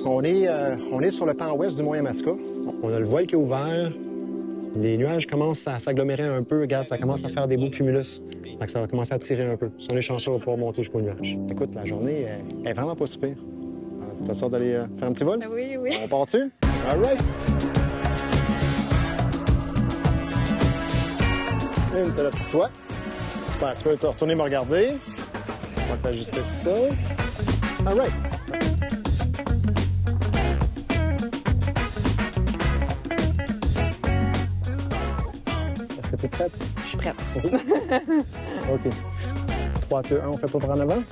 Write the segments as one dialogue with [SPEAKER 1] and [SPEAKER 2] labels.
[SPEAKER 1] On est sur le pan ouest du Mont-Yamaska. On a le voile qui est ouvert. Les nuages commencent à s'agglomérer un peu. Regarde, ça commence à faire des beaux cumulus. Donc ça va commencer à tirer un peu. Si on est chanceux, on va pouvoir monter jusqu'aux nuages. Écoute, la journée est vraiment pas si pire. T'as sorte d'aller faire un petit vol?
[SPEAKER 2] Oui, oui.
[SPEAKER 1] On part-tu? All right! Une salade pour toi. Super, tu peux te retourner me regarder. On va t'ajuster ça. All right! Est-ce que tu es prête?
[SPEAKER 2] Je suis prête.
[SPEAKER 1] OK. 3, 2, 1, on fait pas par en avant.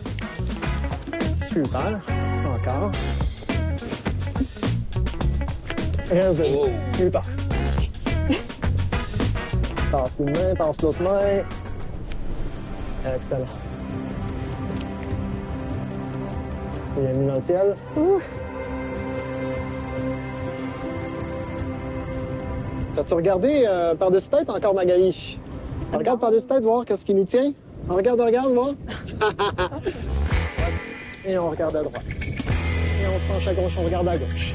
[SPEAKER 1] Super. Encore. Oh. Super. Passe une main, passe l'autre main. Excellent. Il y a mis dans le ciel. T'as-tu regardé par-dessus tête encore, Magali? On regarde par-dessus tête, voir qu'est-ce qui nous tient. On regarde, voir. Et on regarde à droite. Et on se penche à gauche, on regarde à gauche.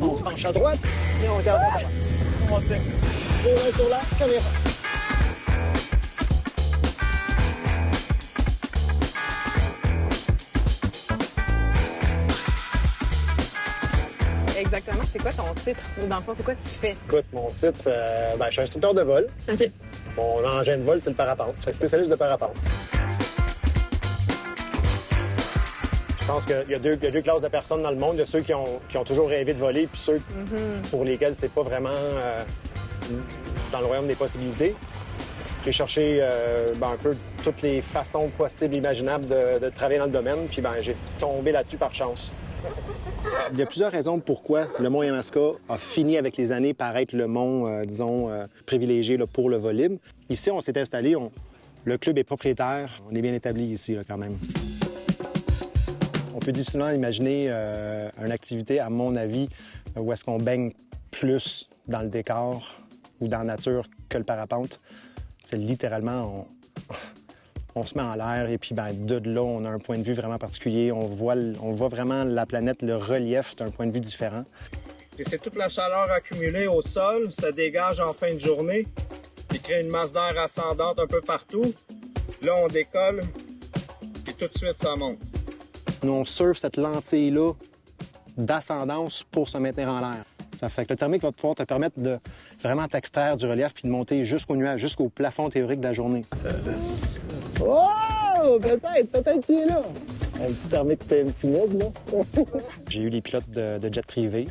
[SPEAKER 1] On se penche à droite et on regarde à droite. On fait. Et là, sur la caméra.
[SPEAKER 2] Exactement. C'est quoi ton titre? Ou dans le fond, c'est quoi tu fais?
[SPEAKER 1] Écoute, mon titre, je suis instructeur de vol.
[SPEAKER 2] OK.
[SPEAKER 1] Mon engin de vol, c'est le parapente. Je suis spécialiste de parapente. Je pense qu'il y a deux classes de personnes dans le monde. Il y a ceux qui ont toujours rêvé de voler, puis ceux pour lesquels c'est pas vraiment dans le royaume des possibilités. J'ai cherché un peu toutes les façons possibles, imaginables de travailler dans le domaine, puis j'ai tombé là-dessus par chance. Il y a plusieurs raisons pourquoi le Mont-Yamaska a fini avec les années par être le mont, privilégié là, pour le vol libre. Ici, on s'est installé, le club est propriétaire, on est bien établi ici là, quand même. On peut difficilement imaginer une activité, à mon avis, où est-ce qu'on baigne plus dans le décor ou dans la nature que le parapente. C'est littéralement, on se met en l'air et puis de là, on a un point de vue vraiment particulier. On voit vraiment la planète, le relief d'un point de vue différent.
[SPEAKER 3] Et c'est toute la chaleur accumulée au sol, ça dégage en fin de journée, qui crée une masse d'air ascendante un peu partout. Là, on décolle et tout de suite, ça monte.
[SPEAKER 1] Nous, on surfe cette lentille-là d'ascendance pour se maintenir en l'air. Ça fait que le thermique va pouvoir te permettre de vraiment t'extraire du relief puis de monter jusqu'au nuage, jusqu'au plafond théorique de la journée. Oh! Peut-être qu'il est là. Un petit thermique timide, là. J'ai eu des pilotes de jet privé.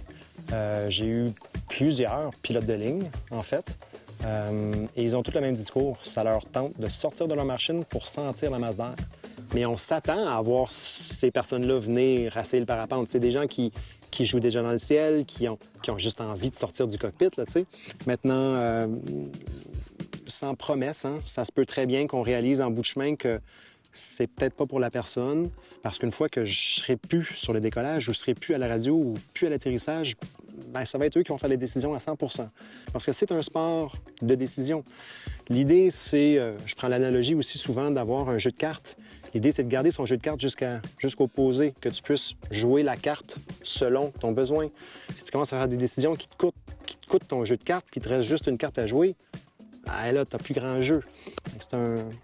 [SPEAKER 1] J'ai eu plusieurs pilotes de ligne, en fait. Et ils ont tous le même discours. Ça leur tente de sortir de leur machine pour sentir la masse d'air. Mais on s'attend à voir ces personnes-là venir rasser le parapente. C'est des gens qui jouent déjà dans le ciel, qui ont juste envie de sortir du cockpit, là, tu sais. Maintenant, sans promesse, hein, ça se peut très bien qu'on réalise en bout de chemin que c'est peut-être pas pour la personne, parce qu'une fois que je serai plus sur le décollage, ou je serai plus à la radio, ou plus à l'atterrissage, ça va être eux qui vont faire les décisions à 100 %. Parce que c'est un sport de décision. L'idée, c'est, je prends l'analogie aussi souvent d'avoir un jeu de cartes. L'idée, c'est de garder son jeu de cartes jusqu'au posé, que tu puisses jouer la carte selon ton besoin. Si tu commences à faire des décisions qui te coûtent ton jeu de cartes, puis il te reste juste une carte à jouer, là, tu n'as plus grand jeu.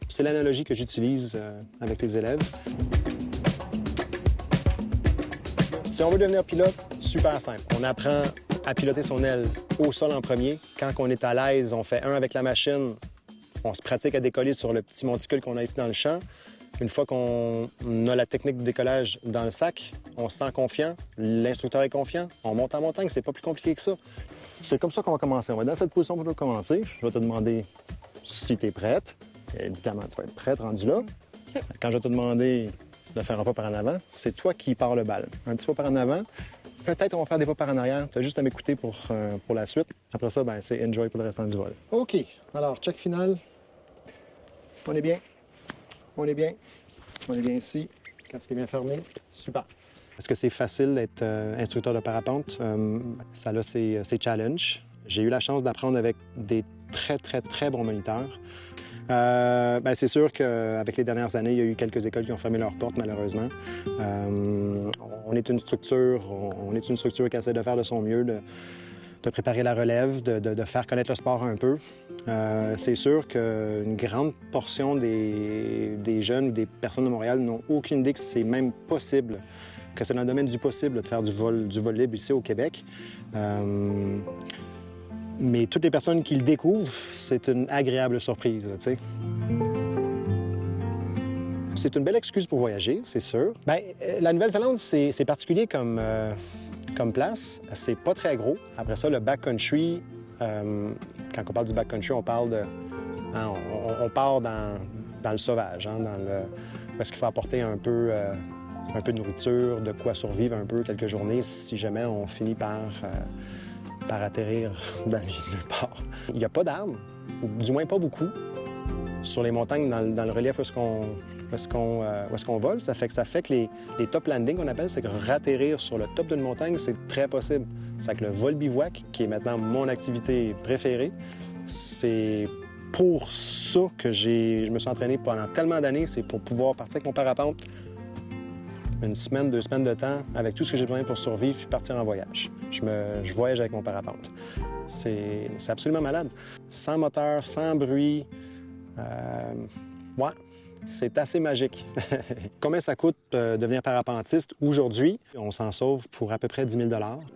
[SPEAKER 1] C'est l'analogie que j'utilise avec les élèves. Si on veut devenir pilote, super simple. On apprend à piloter son aile au sol en premier. Quand on est à l'aise, on fait un avec la machine. On se pratique à décoller sur le petit monticule qu'on a ici dans le champ. Une fois qu'on a la technique de décollage dans le sac, on se sent confiant, l'instructeur est confiant, on monte en montagne, c'est pas plus compliqué que ça. C'est comme ça qu'on va commencer. On va être dans cette position pour commencer. Je vais te demander si tu es prête. Évidemment, tu vas être prête rendu là. Okay. Quand je vais te demander de faire un pas par en avant, c'est toi qui pars le bal. Un petit pas par en avant. Peut-être on va faire des pas par en arrière. Tu as juste à m'écouter pour la suite. Après ça, c'est enjoy pour le restant du vol. OK. Alors, check final. On est bien. On est bien. On est bien ici. Casque est bien fermé. Super. Est-ce que c'est facile d'être instructeur de parapente? Ça a ses challenges. J'ai eu la chance d'apprendre avec des très, très, très bons moniteurs. C'est sûr qu'avec les dernières années, il y a eu quelques écoles qui ont fermé leurs portes, malheureusement. On est une structure qui essaie de faire de son mieux, de préparer la relève, de faire connaître le sport un peu. C'est sûr qu'une grande portion des jeunes ou des personnes de Montréal n'ont aucune idée que c'est même possible, que c'est dans le domaine du possible de faire du vol libre ici au Québec. Mais toutes les personnes qui le découvrent, c'est une agréable surprise, tu sais. C'est une belle excuse pour voyager, c'est sûr. La Nouvelle-Zélande, c'est particulier comme place. C'est pas très gros. Après ça, le backcountry, quand on parle du backcountry, on parle de... on part dans le sauvage, parce qu'il faut apporter un peu de nourriture, de quoi survivre un peu quelques journées si jamais on finit par atterrir dans le milieu de nulle part. Il n'y a pas d'arbres, ou du moins pas beaucoup, sur les montagnes dans le relief où est-ce qu'on vole. Ça fait que les top landings, qu'on appelle, c'est que ratterrir sur le top d'une montagne, c'est très possible. C'est que le vol bivouac, qui est maintenant mon activité préférée, c'est pour ça que je me suis entraîné pendant tellement d'années, c'est pour pouvoir partir avec mon parapente une semaine, 2 semaines de temps, avec tout ce que j'ai besoin pour survivre, puis partir en voyage. Je voyage avec mon parapente. C'est absolument malade. Sans moteur, sans bruit. Ouais, c'est assez magique. Combien ça coûte de devenir parapentiste aujourd'hui? On s'en sauve pour à peu près 10 000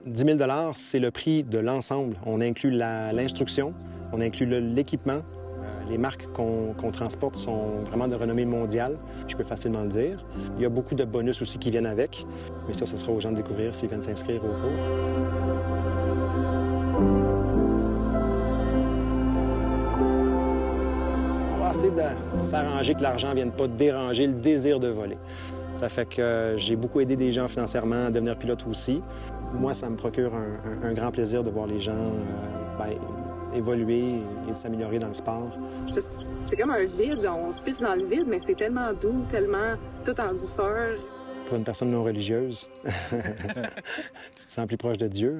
[SPEAKER 1] 10 000 c'est le prix de l'ensemble. On inclut l'instruction, on inclut l'équipement. Les marques qu'on transporte sont vraiment de renommée mondiale, je peux facilement le dire. Il y a beaucoup de bonus aussi qui viennent avec, mais ça, ce sera aux gens de découvrir s'ils viennent s'inscrire au cours. On va essayer de s'arranger que l'argent ne vienne pas déranger le désir de voler. Ça fait que j'ai beaucoup aidé des gens financièrement à devenir pilote aussi. Moi, ça me procure un grand plaisir de voir les gens évoluer et s'améliorer dans le sport.
[SPEAKER 2] C'est comme un vide, on se pitche dans le vide, mais c'est tellement doux, tellement tout en douceur.
[SPEAKER 1] Pour une personne non religieuse, tu te sens plus proche de Dieu.